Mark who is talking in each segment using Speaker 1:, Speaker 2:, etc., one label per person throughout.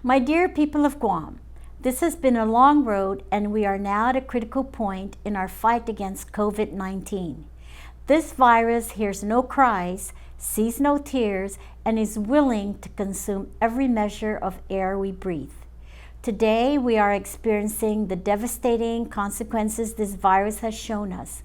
Speaker 1: My dear people of Guam, this has been a long road and we are now at a critical point in our fight against COVID-19. This virus hears no cries, sees no tears, and is willing to consume every measure of air we breathe. Today, we are experiencing the devastating consequences this virus has shown us.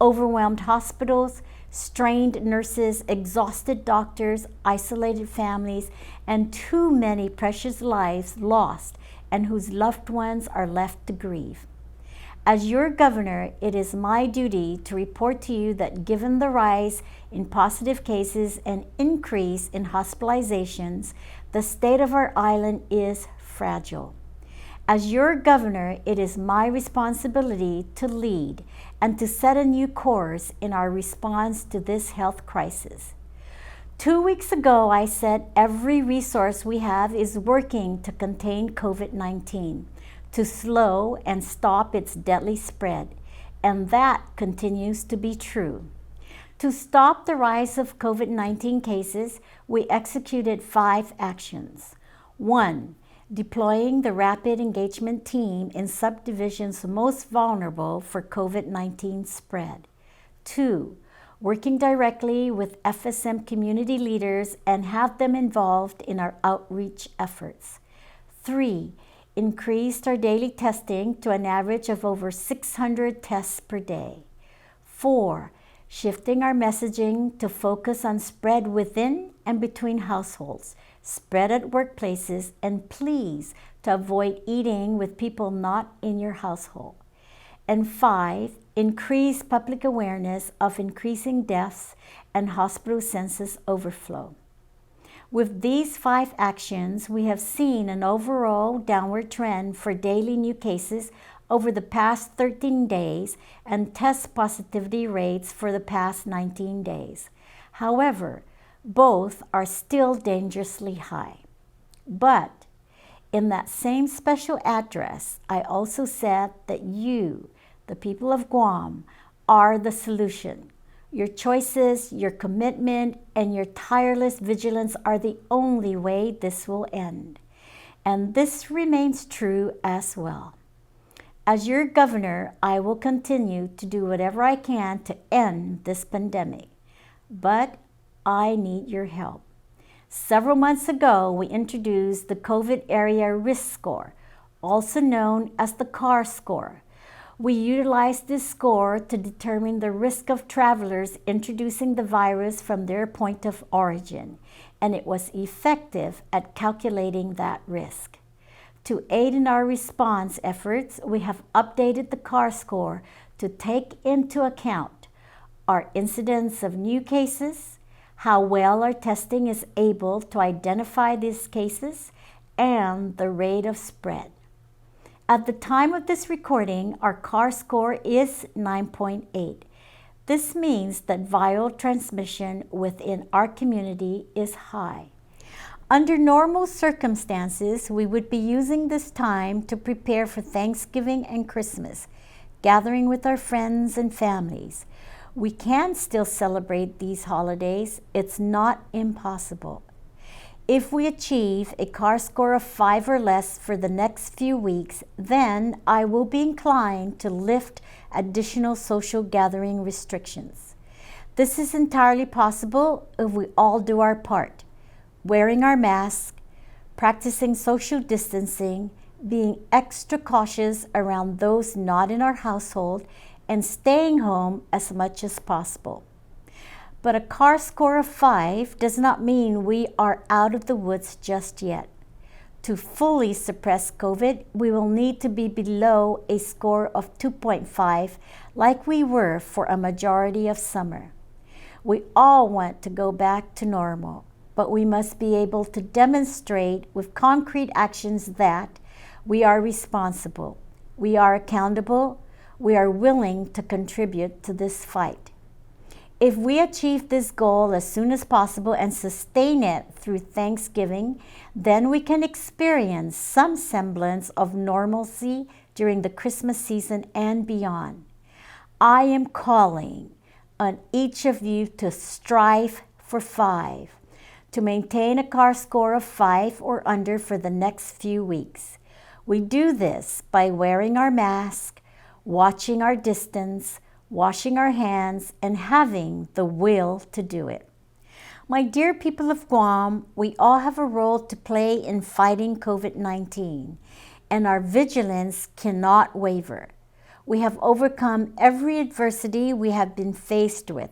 Speaker 1: Overwhelmed hospitals, strained nurses, exhausted doctors, isolated families, and too many precious lives lost and whose loved ones are left to grieve. As your governor, it is my duty to report to you that given the rise in positive cases and increase in hospitalizations, the state of our island is fragile. As your governor, it is my responsibility to lead and to set a new course in our response to this health crisis. 2 weeks ago, I said every resource we have is working to contain COVID-19, to slow and stop its deadly spread, and that continues to be true. To stop the rise of COVID-19 cases, we executed 5 actions. 1. Deploying the Rapid Engagement Team in subdivisions most vulnerable for COVID-19 spread. 2. Working directly with FSM community leaders and have them involved in our outreach efforts. 3. Increased our daily testing to an average of over 600 tests per day. 4. Shifting our messaging to focus on spread within and between households, spread at workplaces, and please to avoid eating with people not in your household. And 5, increase public awareness of increasing deaths and hospital census overflow. With these 5 actions, we have seen an overall downward trend for daily new cases over the past 13 days and test positivity rates for the past 19 days. However, both are still dangerously high. But in that same special address, I also said that you, the people of Guam, are the solution. Your choices, your commitment, and your tireless vigilance are the only way this will end. And this remains true as well. As your governor, I will continue to do whatever I can to end this pandemic. But I need your help. Several months ago, we introduced the COVID Area Risk Score, also known as the CAR score. We utilized this score to determine the risk of travelers introducing the virus from their point of origin, and it was effective at calculating that risk. To aid in our response efforts, we have updated the CAR score to take into account our incidence of new cases, how well our testing is able to identify these cases, and the rate of spread. At the time of this recording, our CAR score is 9.8. This means that viral transmission within our community is high. Under normal circumstances, we would be using this time to prepare for Thanksgiving and Christmas, gathering with our friends and families. We can still celebrate these holidays. It's not impossible. If we achieve a CAR score of 5 or less for the next few weeks, then I will be inclined to lift additional social gathering restrictions. This is entirely possible if we all do our part, wearing our masks, practicing social distancing, being extra cautious around those not in our household, and staying home as much as possible. But a CAR score of 5 does not mean we are out of the woods just yet. To fully suppress COVID, we will need to be below a score of 2.5 like we were for a majority of summer. We all want to go back to normal, but we must be able to demonstrate with concrete actions that we are responsible, we are accountable, we are willing to contribute to this fight. If we achieve this goal as soon as possible and sustain it through Thanksgiving, then we can experience some semblance of normalcy during the Christmas season and beyond. I am calling on each of you to strive for 5, to maintain a CAR score of 5 or under for the next few weeks. We do this by wearing our mask, watching our distance, washing our hands, and having the will to do it. My dear people of Guam, we all have a role to play in fighting COVID-19, and our vigilance cannot waver. We have overcome every adversity we have been faced with,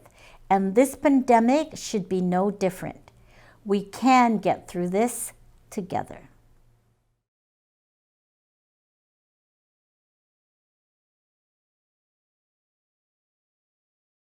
Speaker 1: and this pandemic should be no different. We can get through this together.